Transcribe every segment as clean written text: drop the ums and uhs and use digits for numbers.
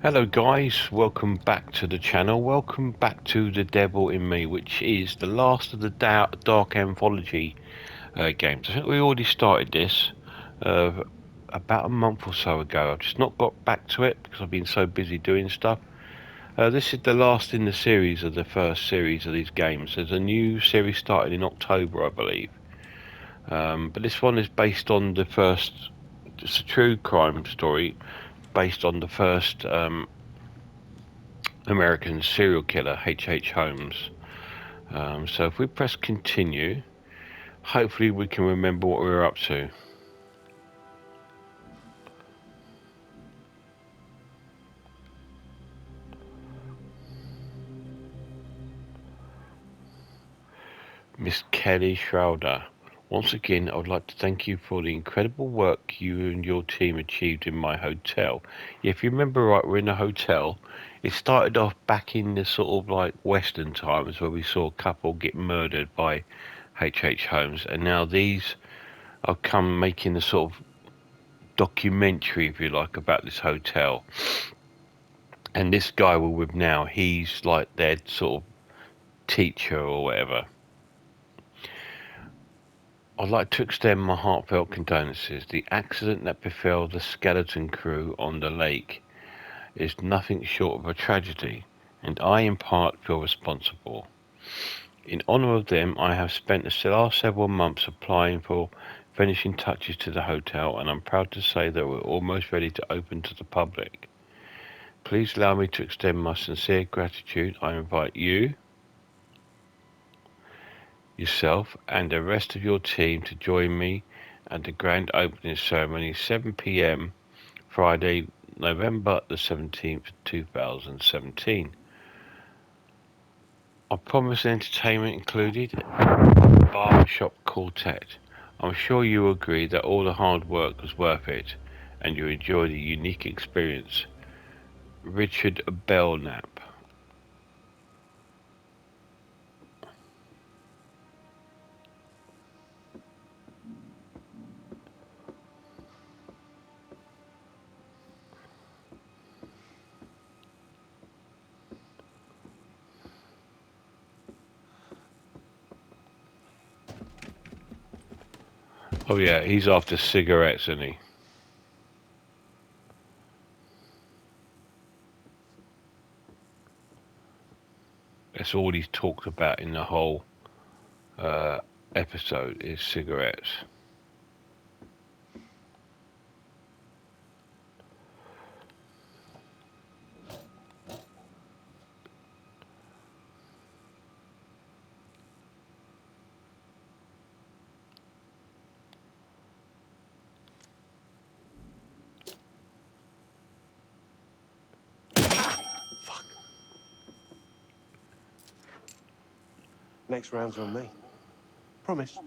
Hello guys, welcome back to the channel, welcome back to The Devil in Me, which is the last of the Dark Anthology games. I think we already started this about a month or so ago. I've just not got back to it because I've been so busy doing stuff. This is the last in the series of the first series of these games. There's a new series starting in October, I believe. But this one is based on the first, it's a true crime story based on the first American serial killer, H.H. Holmes. So if we press continue, hopefully we can remember what we were up to. Miss Kelly Schroeder. Once again, I would like to thank you for the incredible work you and your team achieved in my hotel. Yeah, if you remember right, we're in a hotel. It started off back in the sort of like Western times where we saw a couple get murdered by H.H. Holmes, and now these are come making the sort of documentary, if you like, about this hotel. And this guy we're with now, he's like their sort of teacher or whatever. I'd like to extend my heartfelt condolences. The accident that befell the skeleton crew on the lake is nothing short of a tragedy, and I in part feel responsible. In honour of them, I have spent the last several months applying for finishing touches to the hotel, and I'm proud to say that we're almost ready to open to the public. Please allow me to extend my sincere gratitude. I invite you, yourself, and the rest of your team to join me at the grand opening ceremony, 7 p.m. Friday, November the 17th, 2017. I promise entertainment included, barbershop quartet. I'm sure you agree that all the hard work was worth it, and you enjoy the unique experience. Richard Belknap. Oh yeah, he's after cigarettes, isn't he? That's all he's talked about in the whole uh, episode is cigarettes. Fuck. Next round's on me. Promise.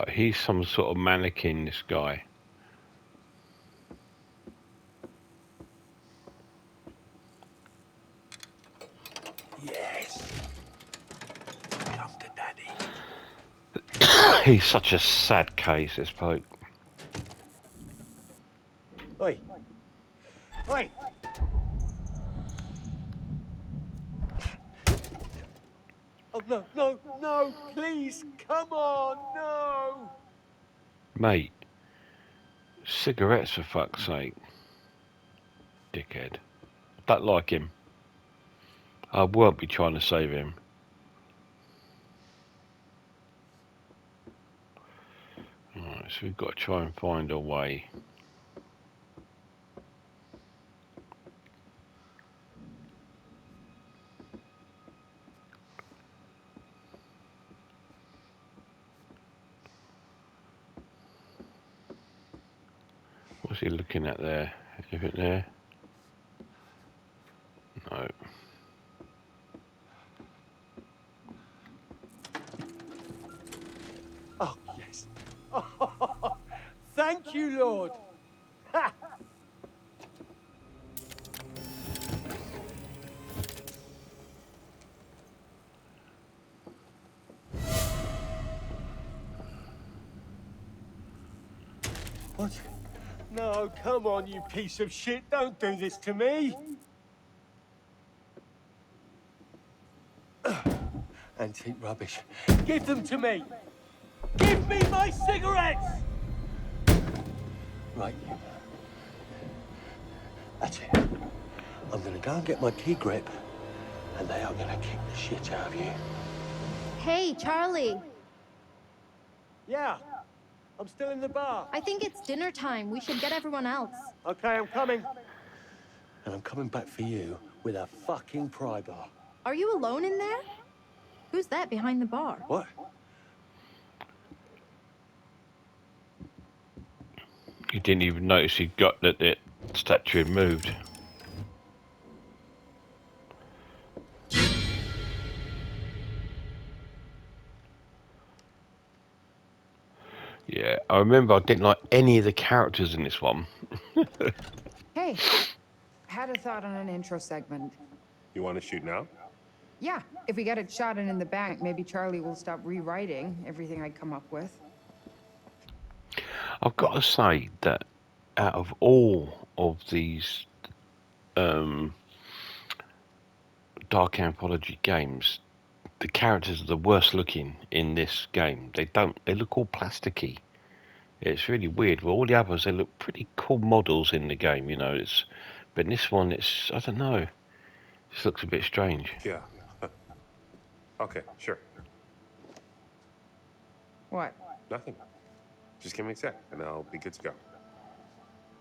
He's some sort of mannequin, this guy. Yes. Come to daddy. He's such a sad case, this bloke. Oi. Oi. Oh, no, no, no, please, come on, no. Mate, cigarettes for fuck's sake. Dickhead. Don't like him. I won't be trying to save him. Alright, so we've got to try and find a way. What's he looking at there? Anything there? No. Oh, yes. Oh, thank you, Lord. Ha! What? No, come on, you piece of shit. Don't do this to me. Antique rubbish. Give them to me. Give me my cigarettes! Right, you. That's it. I'm gonna go and get my key grip, and they are gonna kick the shit out of you. Hey, Charlie. Yeah, I'm still in the bar. I think it's dinner time. We should get everyone else. Okay, I'm coming. And I'm coming back for you with a fucking pry bar. Are you alone in there? Who's that behind the bar? What? You didn't even notice he got that the statue had moved. Yeah, I remember I didn't like any of the characters in this one. Hey, had a thought on an intro segment. You want to shoot now? Yeah, if we get it shot and in the bank, maybe Charlie will stop rewriting everything I come up with. I've got to say that out of all of these Dark Anthology games, the characters are the worst looking in this game. They look all plasticky. It's really weird. Well, all the others, they look pretty cool models in the game, you know. But in this one, I don't know. This looks a bit strange. Yeah. Okay, sure. What? Nothing. Just give me a sec, and I'll be good to go.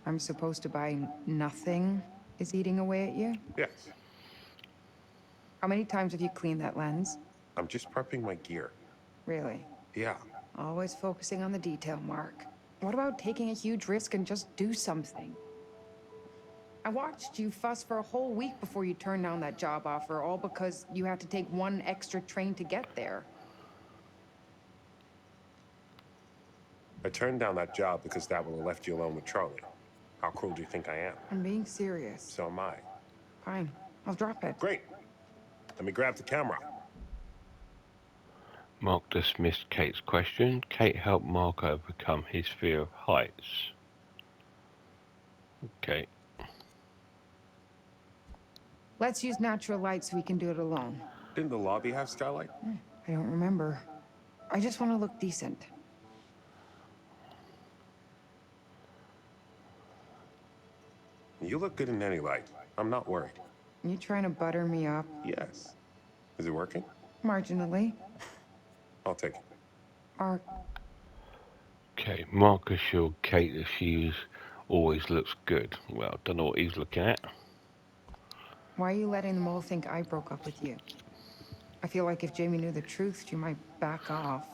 I'm supposed to buy nothing is eating away at you? Yes. How many times have you cleaned that lens? I'm just prepping my gear. Really? Yeah. Always focusing on the detail, Mark. What about taking a huge risk and just do something? I watched you fuss for a whole week before you turned down that job offer, all because you had to take one extra train to get there. I turned down that job because that would have left you alone with Charlie. How cruel do you think I am? I'm being serious. So am I. Fine, I'll drop it. Great. Let me grab the camera. Mark dismissed Kate's question. Kate helped Mark overcome his fear of heights. Okay. Let's use natural light so we can do it alone. Didn't the lobby have skylight? I don't remember. I just want to look decent. You look good in any light. I'm not worried. You trying to butter me up? Yes. Is it working? Marginally. I'll take it. Mark, Okay. Mark assured Kate that she always looks good. Well, don't know what he's looking at. why are you letting them all think I broke up with you? I feel like if Jamie knew the truth, she might back off.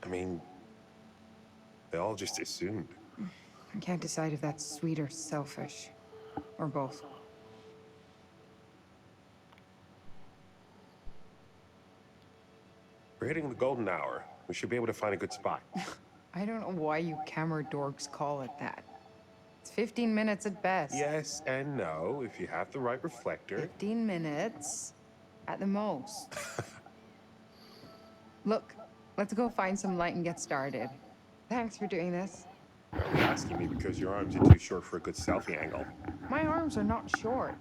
I mean, they all just assumed. I can't decide if that's sweet or selfish. Or both. We're hitting the golden hour. We should be able to find a good spot. I don't know why you camera dorks call it that. It's 15 minutes at best. Yes and no, if you have the right reflector. 15 minutes at the most. Look, let's go find some light and get started. Thanks for doing this. Are you asking me because your arms are too short for a good selfie angle? My arms are not short.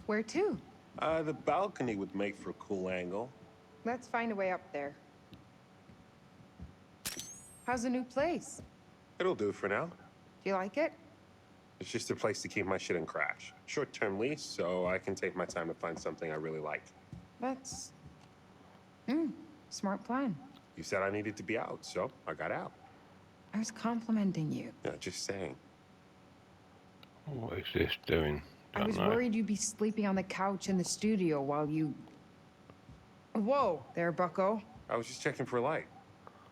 Where to? The balcony would make for a cool angle. Let's find a way up there. How's the new place? It'll do for now. Do you like it? It's just a place to keep my shit and crash. Short-term lease, so I can take my time to find something I really like. That's... smart plan. You said I needed to be out, so I got out. I was complimenting you. Yeah, just saying. What is this doing? I was worried you'd be sleeping on the couch in the studio while you... Whoa there, bucko. I was just checking for light.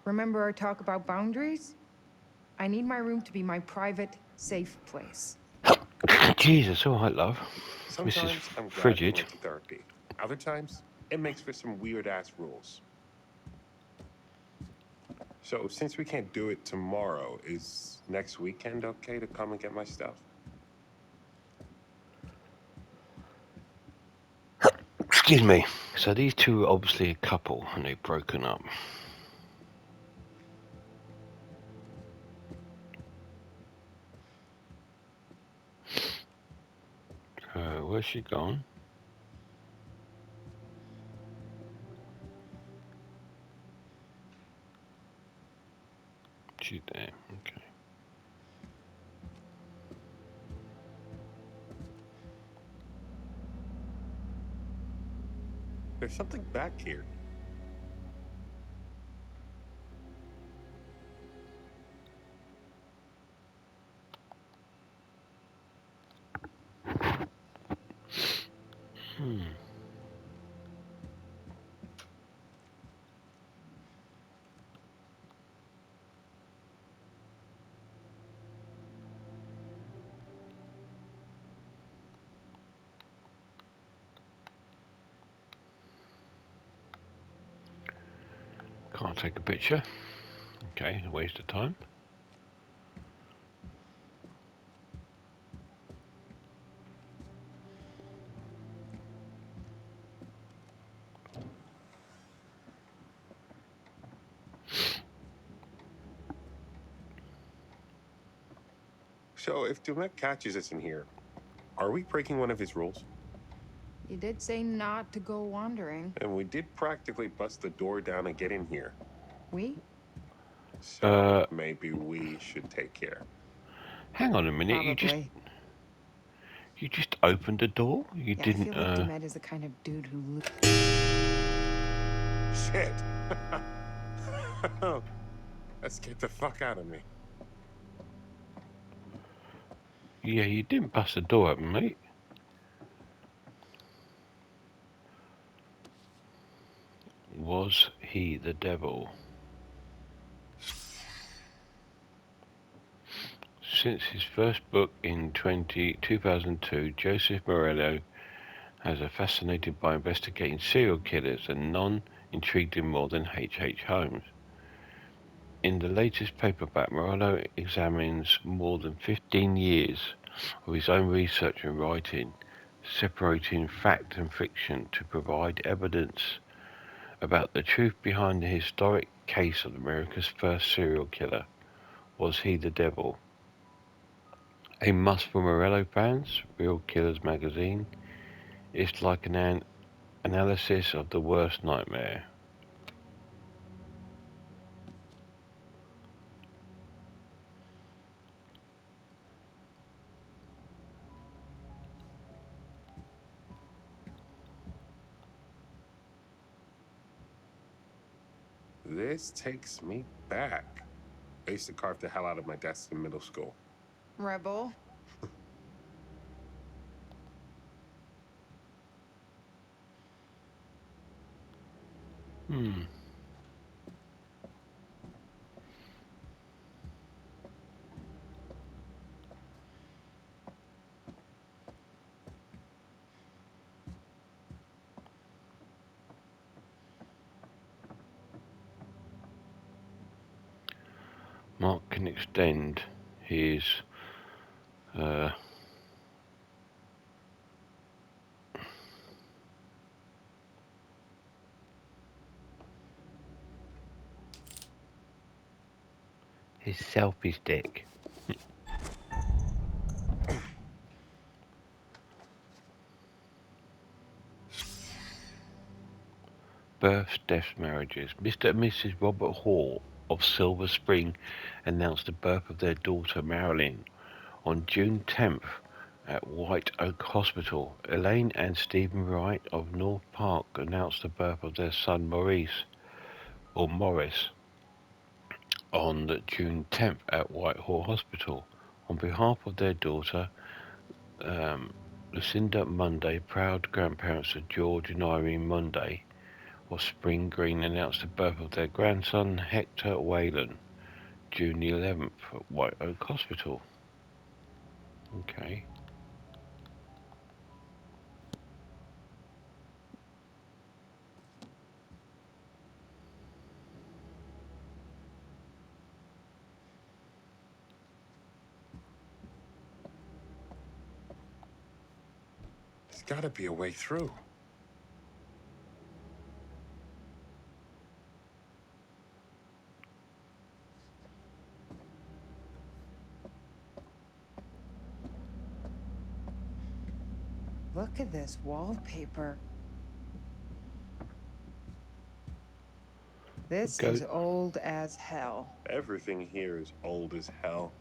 Remember our talk about boundaries? I need my room to be my private, safe place. Jesus, all right, love. Sometimes Mrs. I'm glad we Frigid. went to therapy. Other times, it makes for some weird-ass rules. So, since we can't do it tomorrow, is next weekend okay to come and get my stuff? Excuse me. So these two are obviously a couple and they've broken up. where's she gone? She's there. Okay. There's something back here. Hmm. Can't take a picture. Okay, a waste of time. So if Dumet catches us in here, are we breaking one of his rules? You did say not to go wandering. And we did practically bust the door down and get in here. We? So maybe we should take care. Hang on a minute. Probably. You just opened the door. You Yeah, I didn't. feel like Dumet is the kind of dude who... Shit! That scared the fuck out of me. Yeah, you didn't bust the door open, mate. Was he the devil? Since his first book in 2002, Joseph Morello has been fascinated by investigating serial killers, and none intrigued him more than H. H. Holmes. In the latest paperback, Morello examines more than 15 years of his own research and writing, separating fact and fiction to provide evidence about the truth behind the historic case of America's first serial killer. Was he the devil? A must for Morello fans, Real Killers magazine is like an analysis of the worst nightmare. This takes me back. I used to carve the hell out of my desk in middle school. Rebel? Hmm. Mark can extend his uh, selfie stick. Births, deaths, marriages. Mr. and Mrs. Robert Hall of Silver Spring announced the birth of their daughter Marilyn on June 10th at White Oak Hospital. Elaine and Stephen Wright of North Park announced the birth of their son Morris on June 10th at Whitehall Hospital. On behalf of their daughter, Lucinda Munday, proud grandparents of George and Irene Munday of Spring Green, announced the birth of their grandson Hector Whalen, June the 11th at White Oak Hospital. Okay. There's gotta be a way through. Look at this wallpaper. This Go. is old as hell. Everything here is old as hell.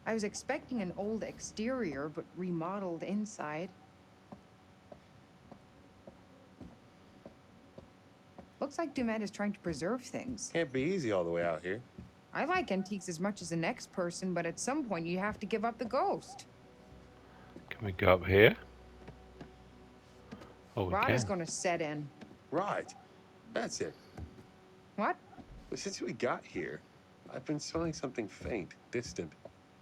I was expecting an old exterior, but remodeled inside. Looks like Dumet is trying to preserve things. Can't be easy all the way out here. I like antiques as much as the next person, but at some point you have to give up the ghost. Can we go up here? Oh, we Rot is can. gonna set in. Right. That's it. What? But since we got here, I've been smelling something faint, distant.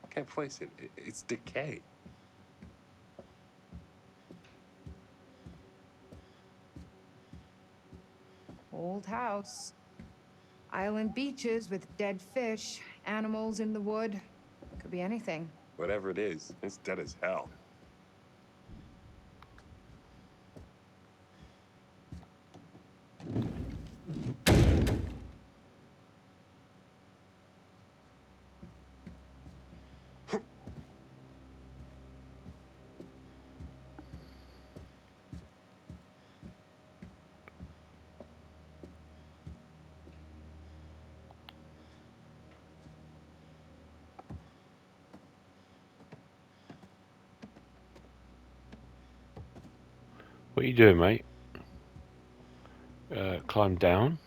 Can't place it. It's decay. Old house. Island beaches with dead fish, animals in the wood. Could be anything. Whatever it is, it's dead as hell. What are you doing, mate? Climb down.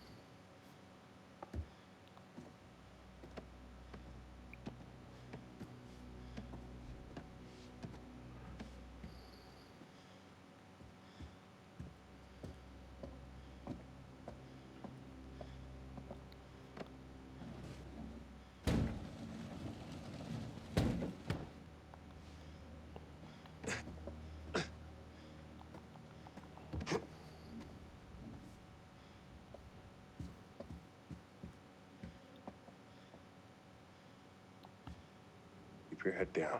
Keep your head down.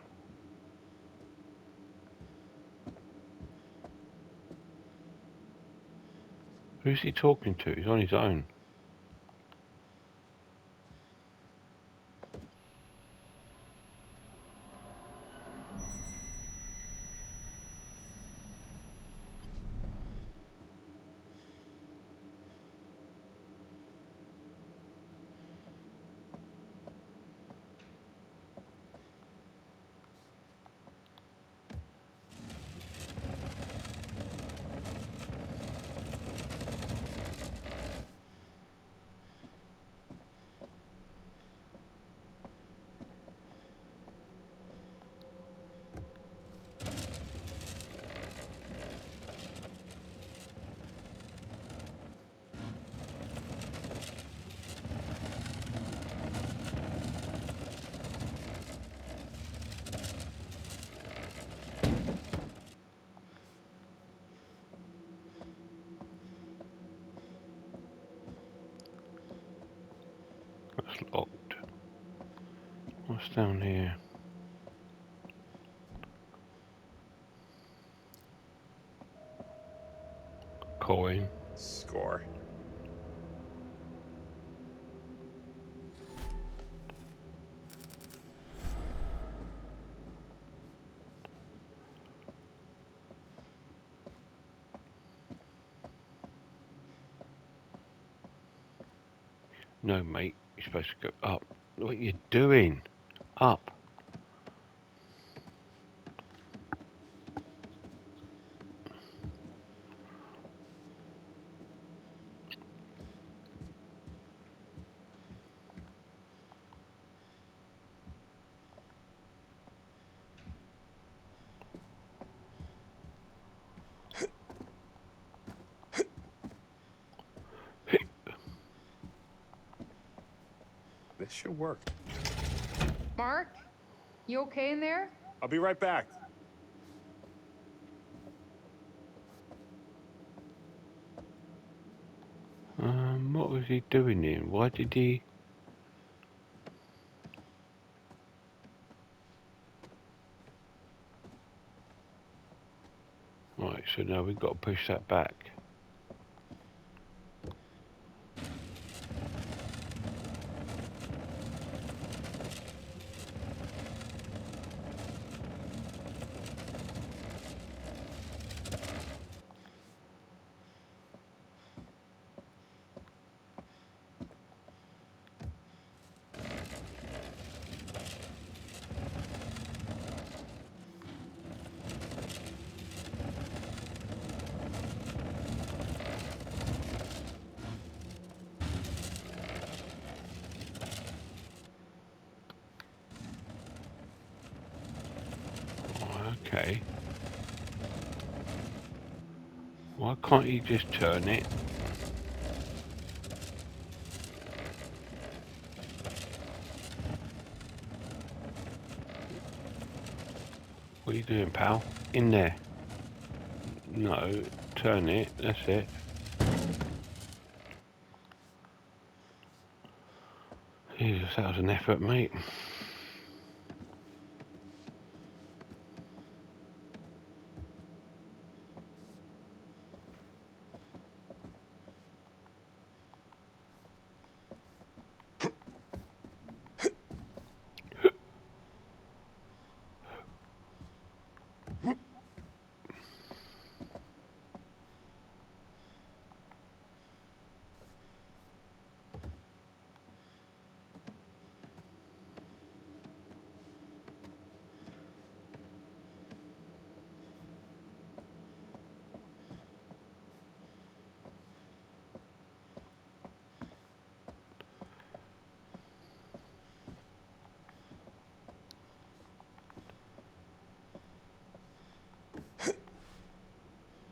Who's he talking to? He's on his own. That's locked. What's down here? Coin. Score. No, mate. You're supposed to go up. What are you doing? Up. This should work. Mark? You okay in there? I'll be right back. What was he doing here? Why did he... Right, so now we've got to push that back. Okay. Why can't you just turn it? What are you doing, pal? In there. No, turn it. That's it. Jesus, that was an effort, mate.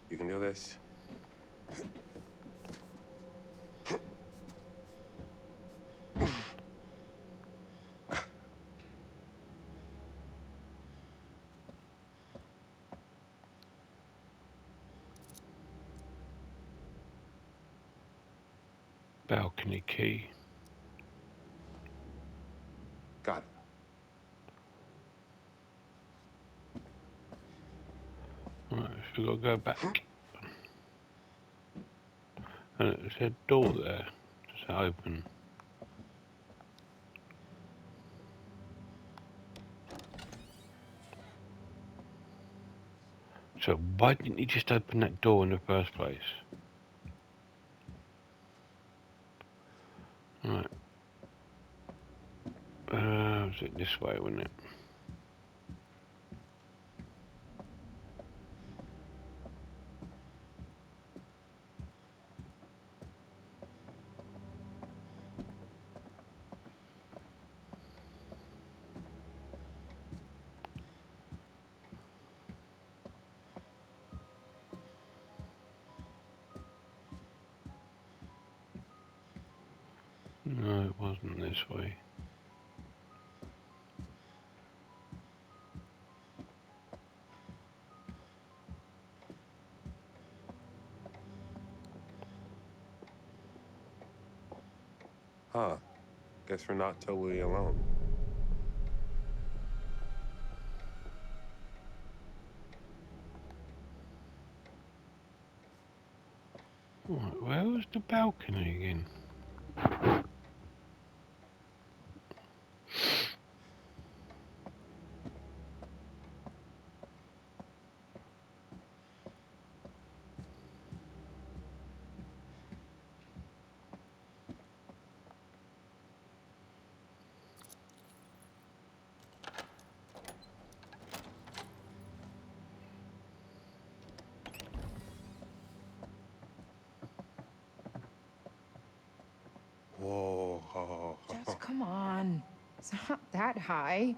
You can do this. Balcony key. Got it. Right, so we've got to go back. And there's a door there. Does that open? So why didn't you just open that door in the first place? Right. Was it this way, wasn't it? No, it wasn't this way. Huh. Guess we're not totally alone. Right, where was the balcony again? Whoa. Just come on. It's not that high.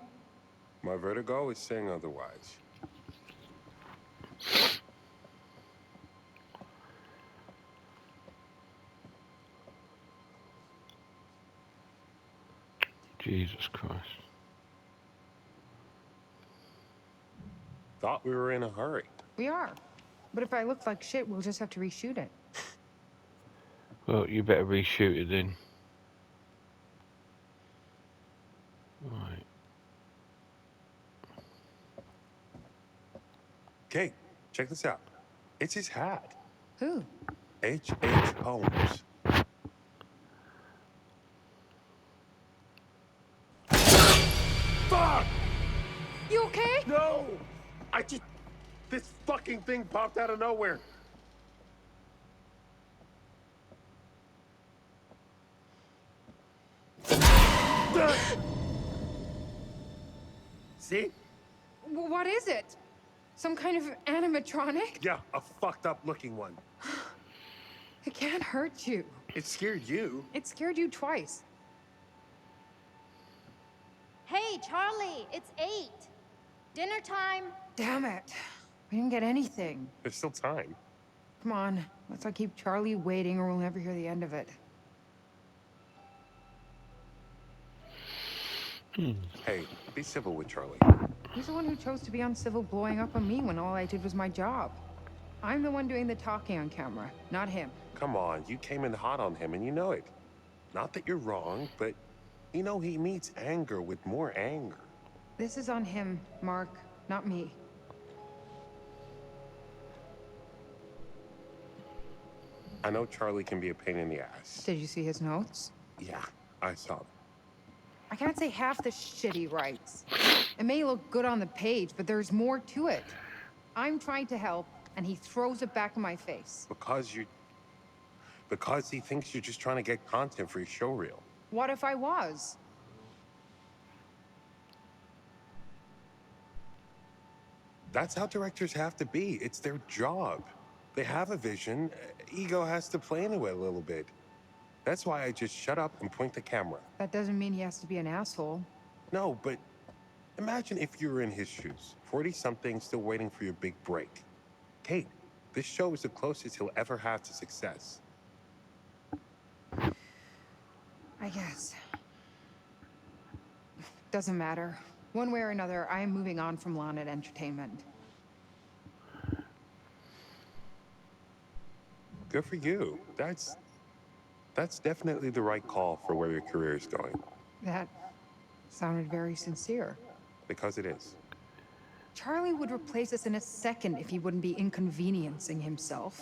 My vertigo is saying otherwise. Jesus Christ. Thought we were in a hurry. We are. But if I look like shit, we'll just have to reshoot it. Well, you better reshoot it then. Right. Kate, check this out. It's his hat. Who? H.H. Holmes. Fuck! You okay? No! This fucking thing popped out of nowhere. See? What is it? Some kind of animatronic? Yeah, a fucked up looking one. It can't hurt you. It scared you. It scared you twice. Hey, Charlie, it's 8. Dinner time. Damn it. We didn't get anything. There's still time. Come on, let's not keep Charlie waiting or we'll never hear the end of it. Hey, be civil with Charlie. He's the one who chose to be uncivil blowing up on me when all I did was my job. I'm the one doing the talking on camera, not him. Come on, you came in hot on him and you know it. Not that you're wrong, but you know he meets anger with more anger. This is on him, Mark, not me. I know Charlie can be a pain in the ass. Did you see his notes? Yeah, I saw them. I can't say half the shit he writes. It may look good on the page, but there's more to it. I'm trying to help, and he throws it back in my face. Because he thinks you're just trying to get content for your show reel. What if I was? That's how directors have to be. It's their job. They have a vision. Ego has to play into it a little bit. That's why I just shut up and point the camera. That doesn't mean he has to be an asshole. No, but imagine if you were in his shoes, 40-something, still waiting for your big break. Kate, this show is the closest he'll ever have to success. I guess. Doesn't matter. One way or another, I am moving on from Lonnet Entertainment. Good for you. That's definitely the right call for where your career is going. That sounded very sincere. Because it is. Charlie would replace us in a second if he wouldn't be inconveniencing himself.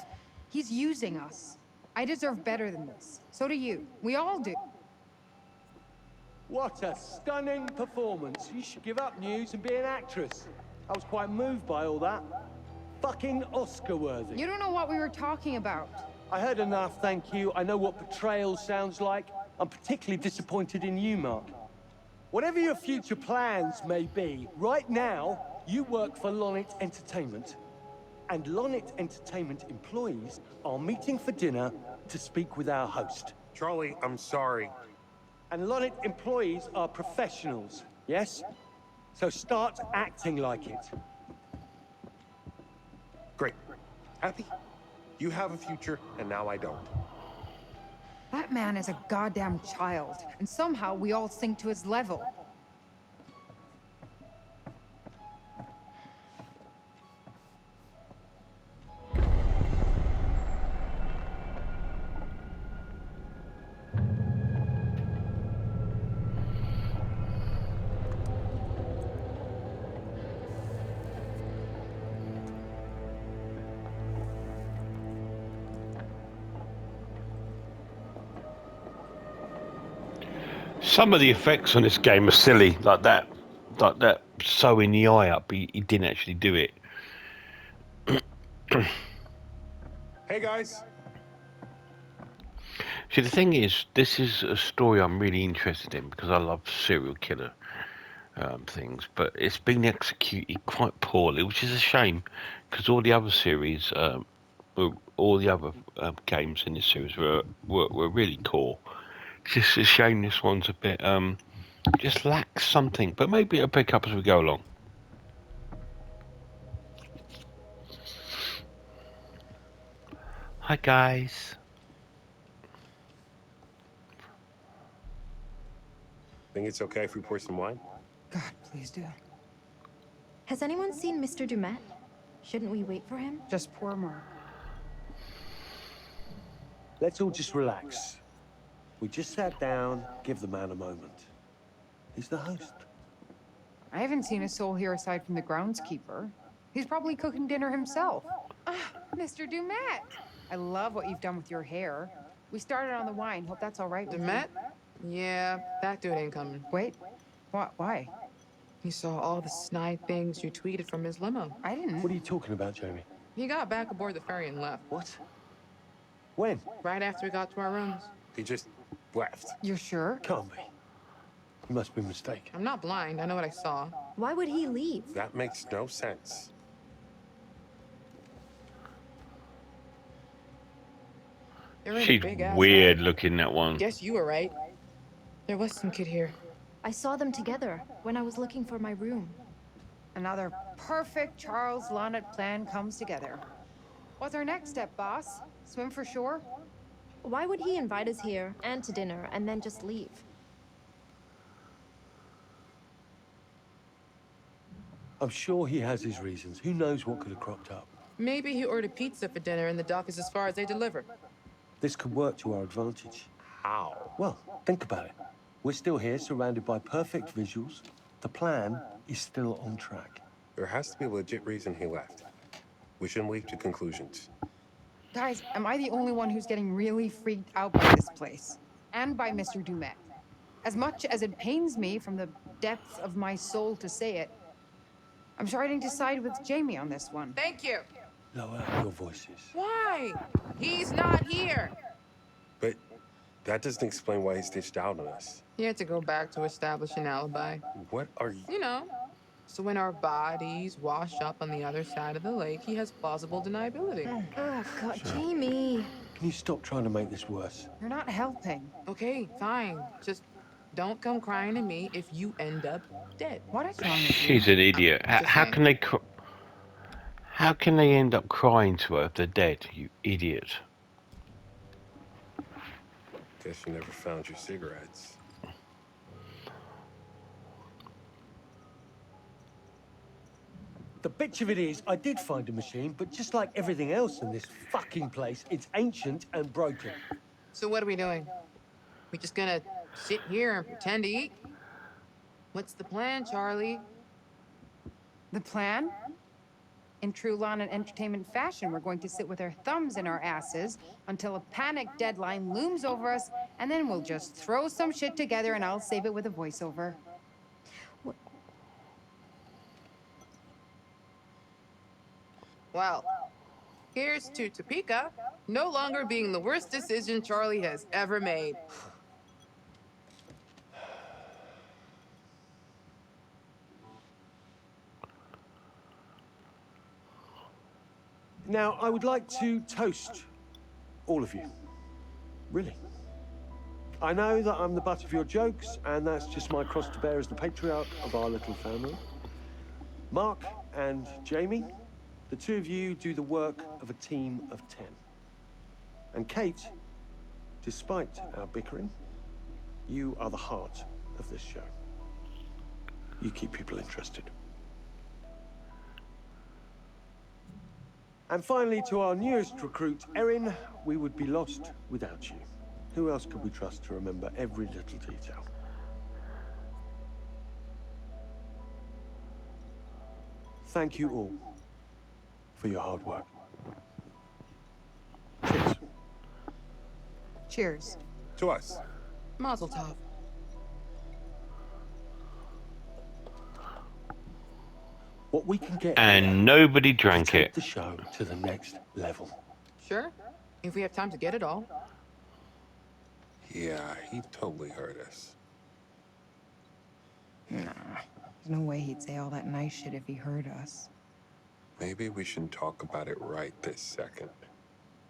He's using us. I deserve better than this. So do you. We all do. What a stunning performance. You should give up news and be an actress. I was quite moved by all that. Fucking Oscar-worthy. You don't know what we were talking about. I heard enough, thank you. I know what betrayal sounds like. I'm particularly disappointed in you, Mark. Whatever your future plans may be, right now, you work for Lonnet Entertainment. And Lonnet Entertainment employees are meeting for dinner to speak with our host. Charlie, I'm sorry. And Lonnet employees are professionals, yes? So start acting like it. Great. Happy? You have a future, and now I don't. That man is a goddamn child, and somehow we all sink to his level. Some of the effects on this game are silly, like that sewing the eye up. He didn't actually do it. Hey, guys. See, the thing is, this is a story I'm really interested in because I love serial killer things, but it's been executed quite poorly, which is a shame because all the other series, all the other games in this series were really cool. It's just a shame this one's a bit just lacks something, but maybe it'll pick up as we go along. Hi guys. Think it's okay if we pour some wine? God, please do. Has anyone seen Mr. Dumet? Shouldn't we wait for him? Just poor Mark. Let's all just relax. We just sat down, give the man a moment. He's the host. I haven't seen a soul here aside from the groundskeeper. He's probably cooking dinner himself. Ah, Mr. Dumet! I love what you've done with your hair. We started on the wine. Hope that's all right with Dumet? Yeah, that dude ain't coming. you. Wait. What? Why? He saw all the snide things you tweeted from his limo. I didn't. What are you talking about, Jamie? He got back aboard the ferry and left. What? When? Right after we got to our rooms. He just left. You're sure? Can't be. You must be mistaken. I'm not blind. I know what I saw. Why would he leave? That makes no sense. There was a She's big-ass weird guy. looking, that one. Guess you were right. There was some kid here. I saw them together when I was looking for my room. Another perfect Charles Lonnet plan comes together. What's our next step, boss? Swim for shore? Why would he invite us here and to dinner and then just leave? I'm sure he has his reasons. Who knows what could have cropped up? Maybe he ordered pizza for dinner and the dock is as far as they deliver. This could work to our advantage. How? Well, think about it. We're still here, surrounded by perfect visuals. The plan is still on track. There has to be a legit reason he left. We shouldn't leap to conclusions. Guys, am I the only one who's getting really freaked out by this place? And by Mr. Dumet? As much as it pains me from the depths of my soul to say it, I'm starting to side with Jamie on this one. Thank you. Lower your voices. Why? He's not here. But that doesn't explain why he stitched out on us. He had to go back to establish an alibi. What are you... You know, so when our bodies wash up on the other side of the lake, he has plausible deniability. Oh, God, Jamie. Can you stop trying to make this worse? You're not helping. Okay, fine. Just don't come crying to me if you end up dead. What is wrong with you? She's an idiot. Just How saying. can they... How can they end up crying to her if they're dead, you idiot? Guess you never found your cigarettes. The bitch of it is, I did find a machine, but just like everything else in this fucking place, it's ancient and broken. So what are we doing? We just gonna sit here and pretend to eat? What's the plan, Charlie? The plan? In true Lonnet Entertainment fashion, we're going to sit with our thumbs in our asses until a panic deadline looms over us, and then we'll just throw some shit together and I'll save it with a voiceover. Well, here's to Topeka no longer being the worst decision Charlie has ever made. Now, I would like to toast all of you. Really. I know that I'm the butt of your jokes, and that's just my cross to bear as the patriarch of our little family. Mark and Jamie, the two of you do the work of a team of 10. And Kate, despite our bickering, you are the heart of this show. You keep people interested. And finally, to our newest recruit, Erin, we would be lost without you. Who else could we trust to remember every little detail? Thank you all for your hard work. Cheers. Cheers. To us. Mazel tov. What we can get And here nobody to drank take it. the show to the next level. Sure, if we have time to get it all. Yeah, he totally heard us. Nah, there's no way he'd say all that nice shit if he heard us. Maybe we shouldn't talk about it right this second.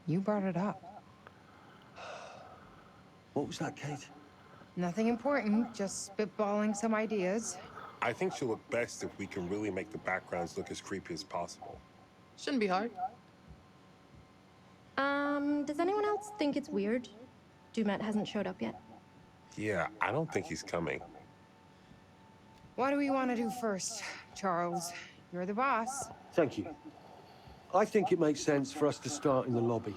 You brought it up. What was that, Kate? Nothing important, just spitballing some ideas. I think she'll look best if we can really make the backgrounds look as creepy as possible. Shouldn't be hard. Does anyone else think it's weird? Dumet hasn't showed up yet. Yeah, I don't think he's coming. What do we want to do first, Charles? You're the boss. Thank you. I think it makes sense for us to start in the lobby.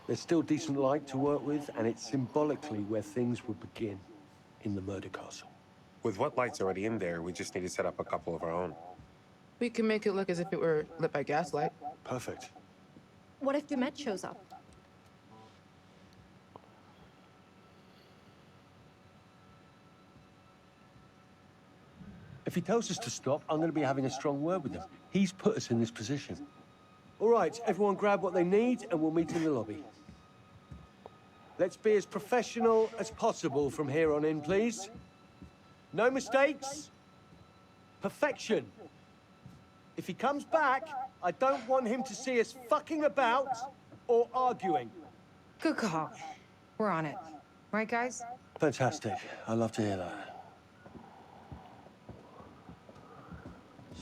There's still decent light to work with, and it's symbolically where things would begin in the murder castle. With what lights already in there, we just need to set up a couple of our own. We can make it look as if it were lit by gaslight. Perfect. What if Dumet shows up? If he tells us to stop, I'm going to be having a strong word with him. He's put us in this position. All right, everyone grab what they need, and we'll meet in the lobby. Let's be as professional as possible from here on in, please. No mistakes. Perfection. If he comes back, I don't want him to see us fucking about or arguing. Good call. We're on it. Right, guys? Fantastic. I love to hear that.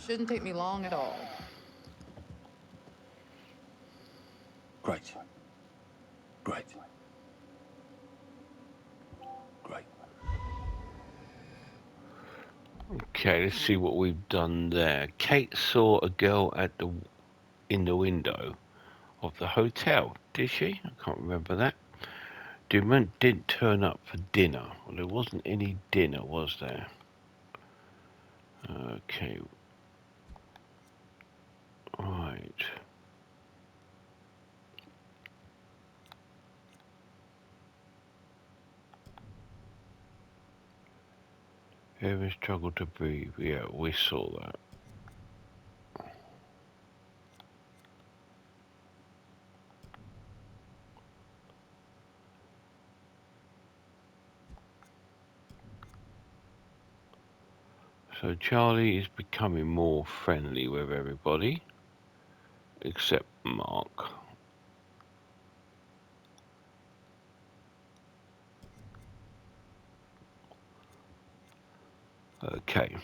Shouldn't take me long at all. Great. Great. Great. Okay, let's see what we've done there. Kate saw a girl in the window of the hotel. Did she? I can't remember that. Dumont didn't turn up for dinner. Well, there wasn't any dinner, was there? Okay. Right. Evan struggled to breathe. Yeah, we saw that. So Charlie is becoming more friendly with everybody, except Mark. Okay,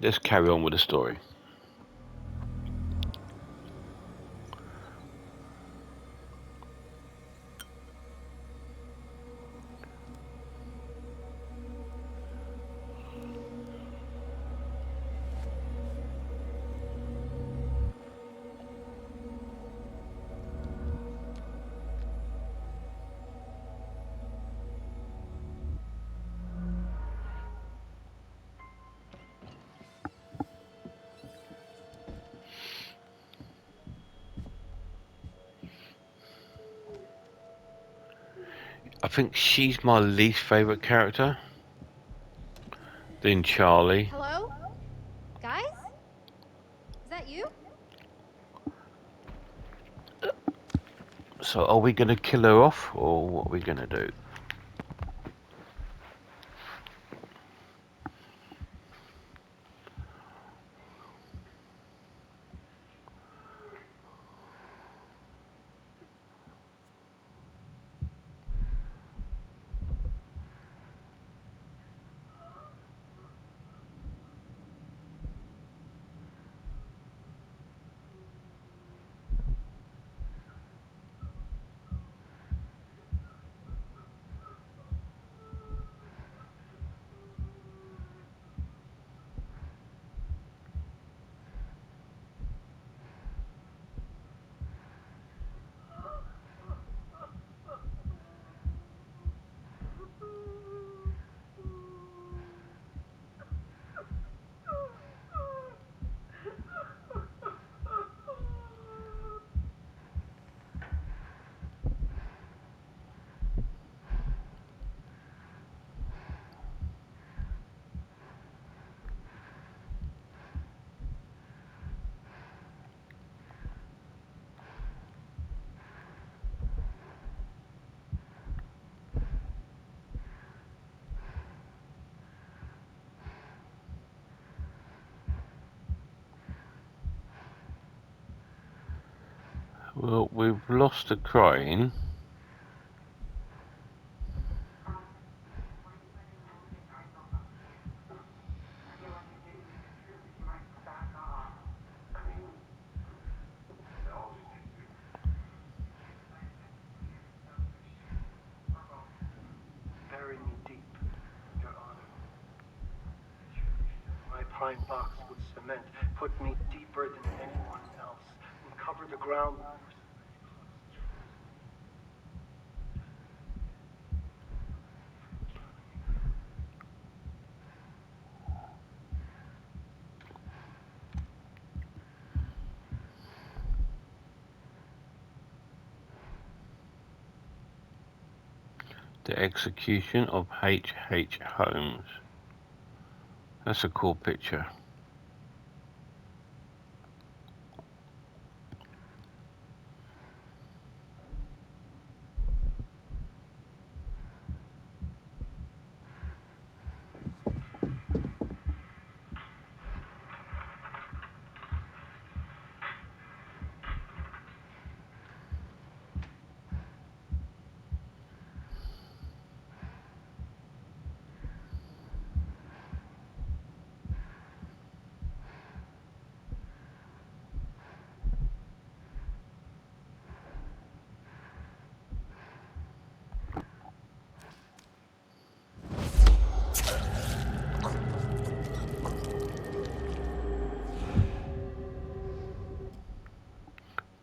let's carry on with the story. I think she's my least favorite character. Then Charlie. Hello? Guys? Is that you? So are we going to kill her off, or what are we going to do? Well, we've lost the crane. Bury me deep, Your Honor. My pine box with cement. Put me deeper than anyone else. And cover the ground with The execution of H. H. Holmes. That's a cool picture.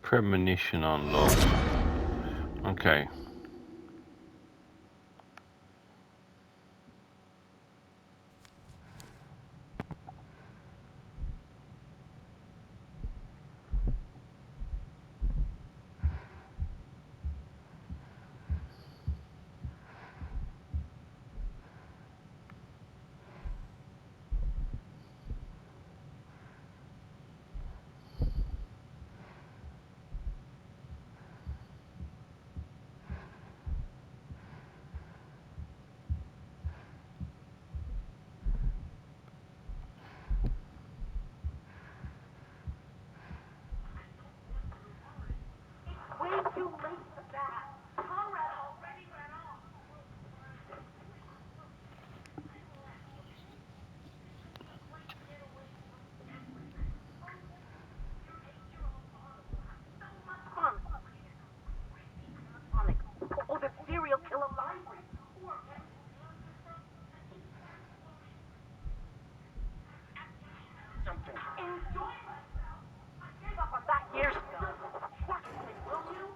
Premonition unlocked. Okay. Way too late for that. Conrad already ran off. Fun. Oh, the serial killer library. Something. Enjoy myself. I gave up on that years ago. Work for me, will you?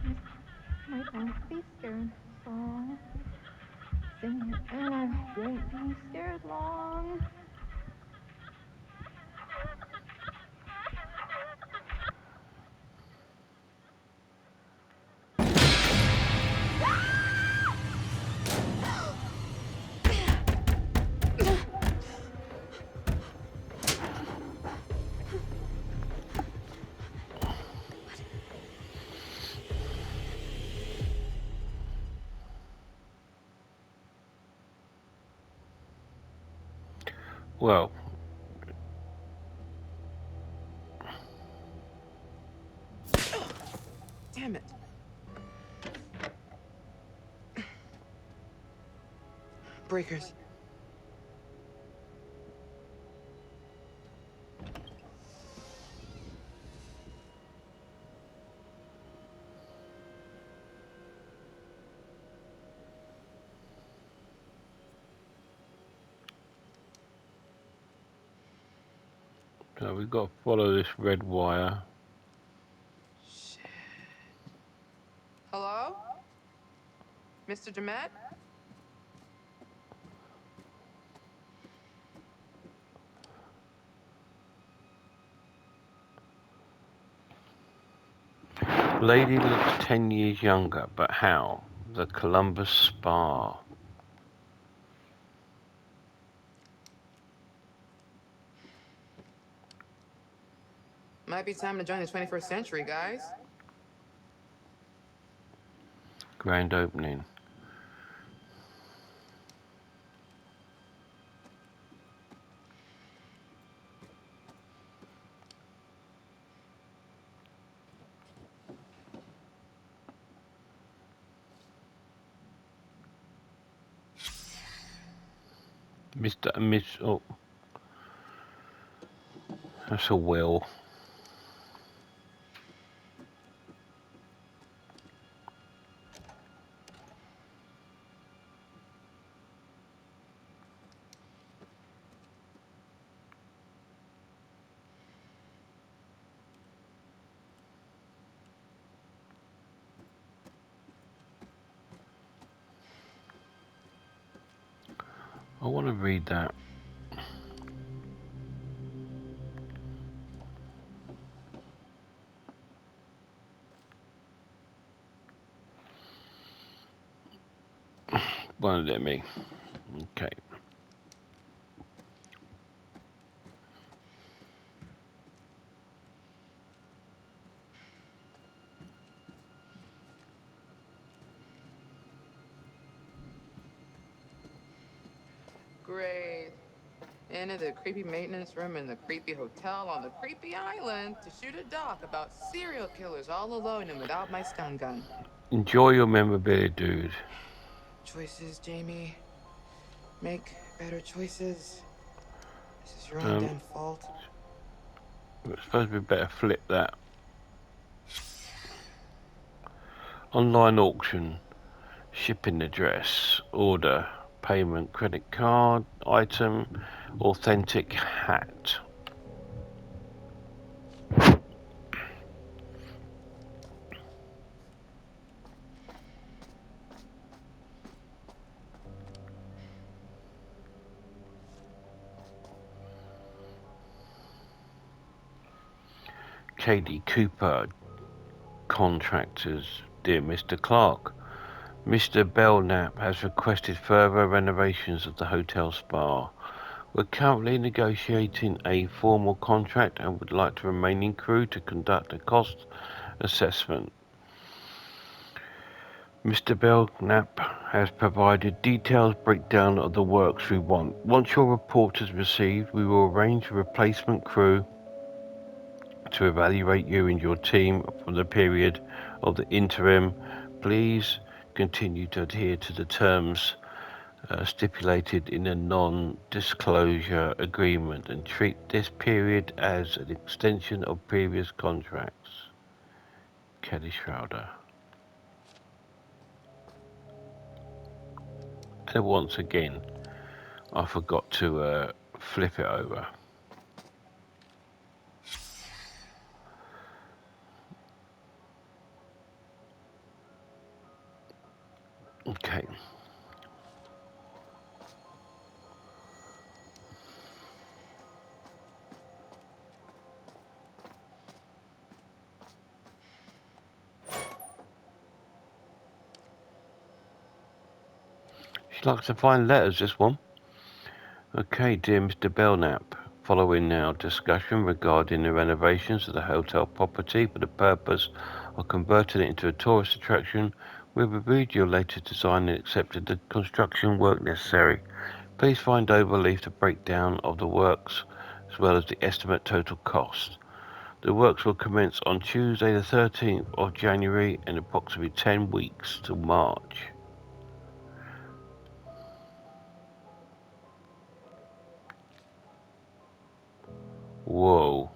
This is my Don't Be Scared song. Sing it and I won't be scared long. Well, Damn it. Breakers. so we've got to follow this red wire. Shit. Hello? Mr. Demet? Lady looks 10 years younger, but how? The Columbus Spa. Might be time to join the 21st century, guys. Grand opening. Mr. and Miss... Oh. That's a will. I want to read that. Won't let me. Okay. Great. Into the creepy maintenance room in the creepy hotel on the creepy island to shoot a doc about serial killers all alone and without my stun gun. Enjoy your memorabilia, dude. Choices, Jamie. Make better choices. This is your own Um, damn fault. it's supposed to be better flip that. Online auction. Shipping address. Order. Payment. Credit card. Item. Authentic hat. Katie Cooper. Contractors. Dear Mr. Clark, Mr. Belknap has requested further renovations of the hotel spa. We're currently negotiating a formal contract and would like the remaining crew to conduct a cost assessment. Mr. Belknap has provided detailed breakdown of the works we want. Once your report is received, we will arrange a replacement crew to evaluate you and your team for the period of the interim. Please continue to adhere to the terms stipulated in a non-disclosure agreement and treat this period as an extension of previous contracts. Kelly Schrader. And once again, I forgot to flip it over. Okay. She likes to find letters, this one. Okay, dear Mr. Belknap, following our discussion regarding the renovations of the hotel property for the purpose of converting it into a tourist attraction, we have reviewed your latest design and accepted the construction work necessary. Please find overleaf the breakdown of the works as well as the estimate total cost. The works will commence on Tuesday the 13th of January in approximately 10 weeks till March. Whoa.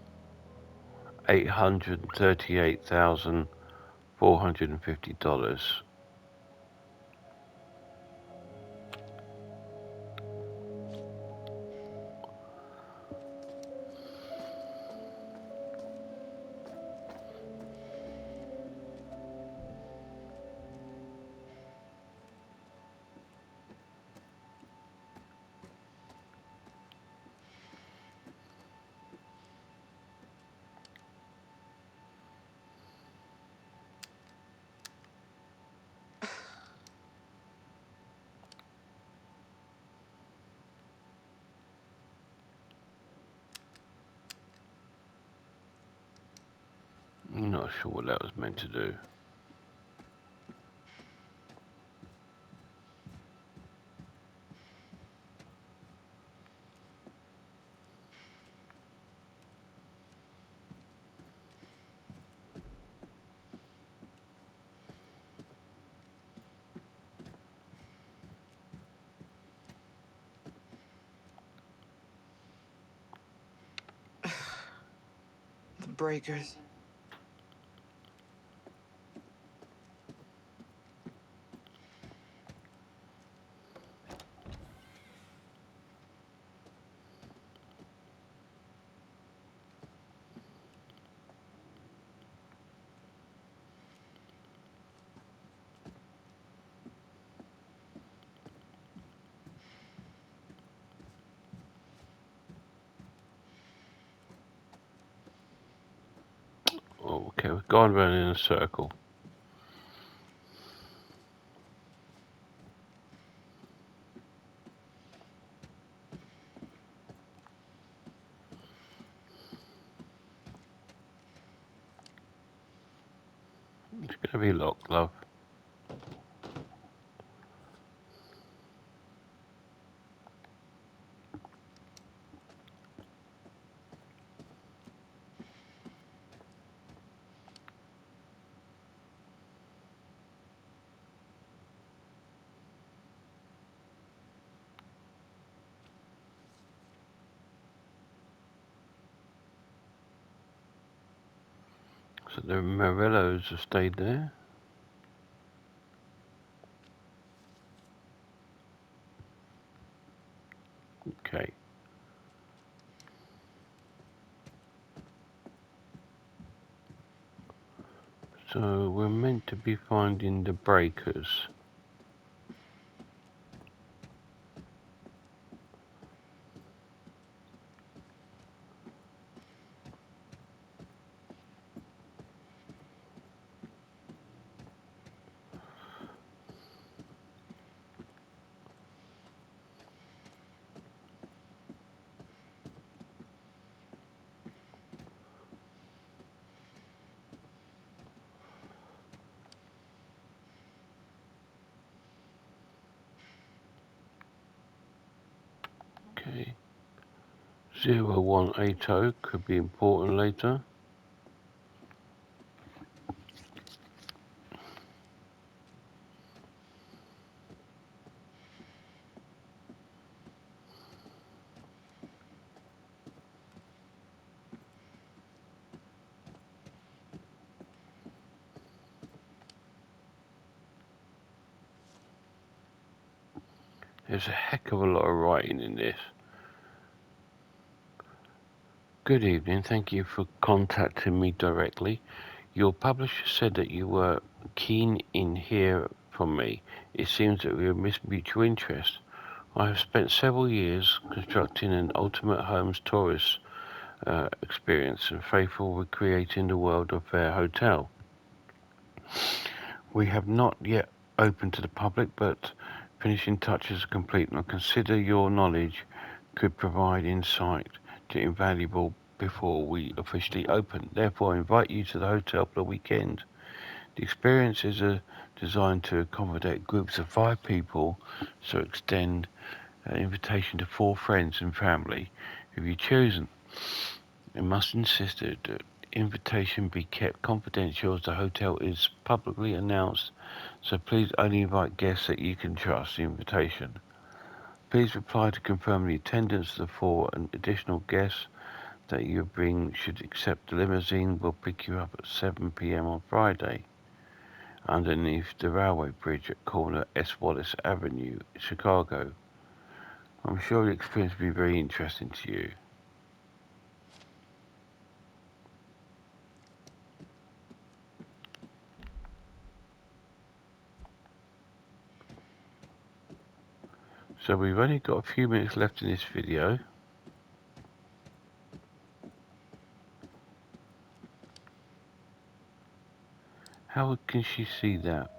$838,450. I'm not sure what that was meant to do. breakers. Oh, okay, we've gone round in a circle. It's going to be locked, love. So the Morellos have stayed there. Okay. So we're meant to be finding the breakers. Okay. 0180 could be important later. There's a heck of a lot of writing in this. Good evening, thank you for contacting me directly. Your publisher said that you were keen in hear from me. It seems that we have mutual interest. I have spent several years constructing an ultimate homes tourist experience and faithful recreating the world of their hotel. We have not yet opened to the public, but finishing touches are complete, and I consider your knowledge could provide insight to invaluable before we officially open. Therefore, I invite you to the hotel for the weekend. The experience is designed to accommodate groups of 5 people, so extend an invitation to 4 friends and family if you chosen. I must insist that the invitation be kept confidential as the hotel is publicly announced, so please only invite guests that you can trust the invitation. Please reply to confirm the attendance of the 4 additional guests that you bring should accept the limousine will pick you up at 7 p.m. on Friday underneath the railway bridge at corner S. Wallace Avenue, Chicago. I'm sure the experience will be very interesting to you. So we've only got a few minutes left in this video. How can she see that?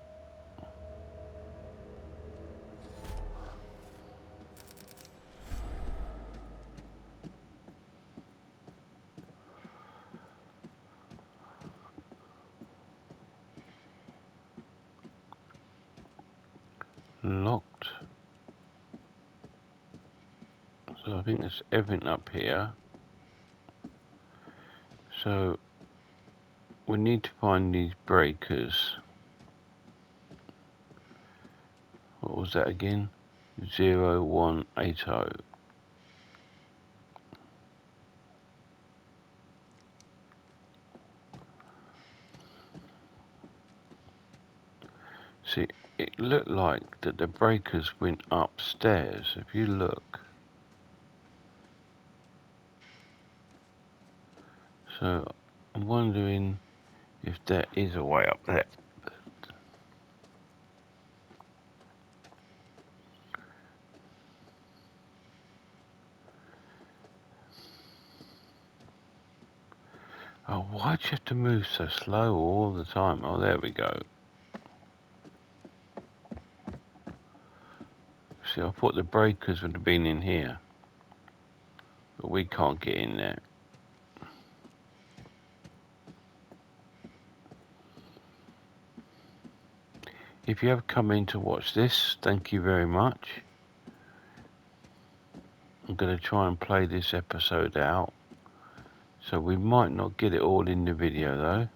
Locked. So I think there's everything up here. So we need to find these breakers. What was that again? 0180. See, it looked like that the breakers went upstairs. If you look. So, I'm wondering if there is a way up there. Oh, why'd you have to move so slow all the time? Oh, there we go. See, I thought the breakers would have been in here. But we can't get in there. If you have come in to watch this, thank you very much. I'm going to try and play this episode out. So we might not get it all in the video though.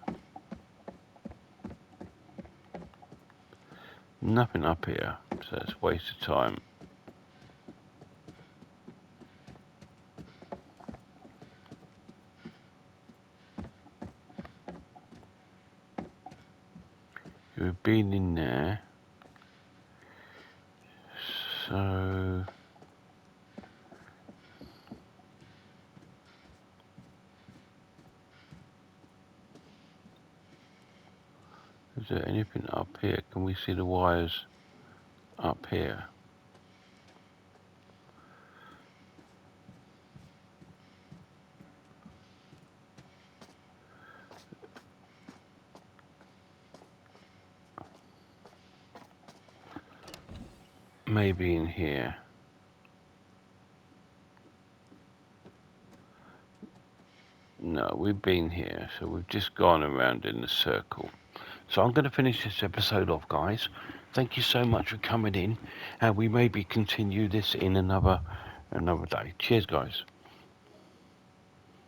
Nothing up here, so it's a waste of time. We've been in there. So is there anything up here? Can we see the wires up here? Maybe in here. No, we've been here, so we've just gone around in a circle. So I'm going to finish this episode off, guys. Thank you so much for coming in, and we maybe continue this in another day. Cheers, guys.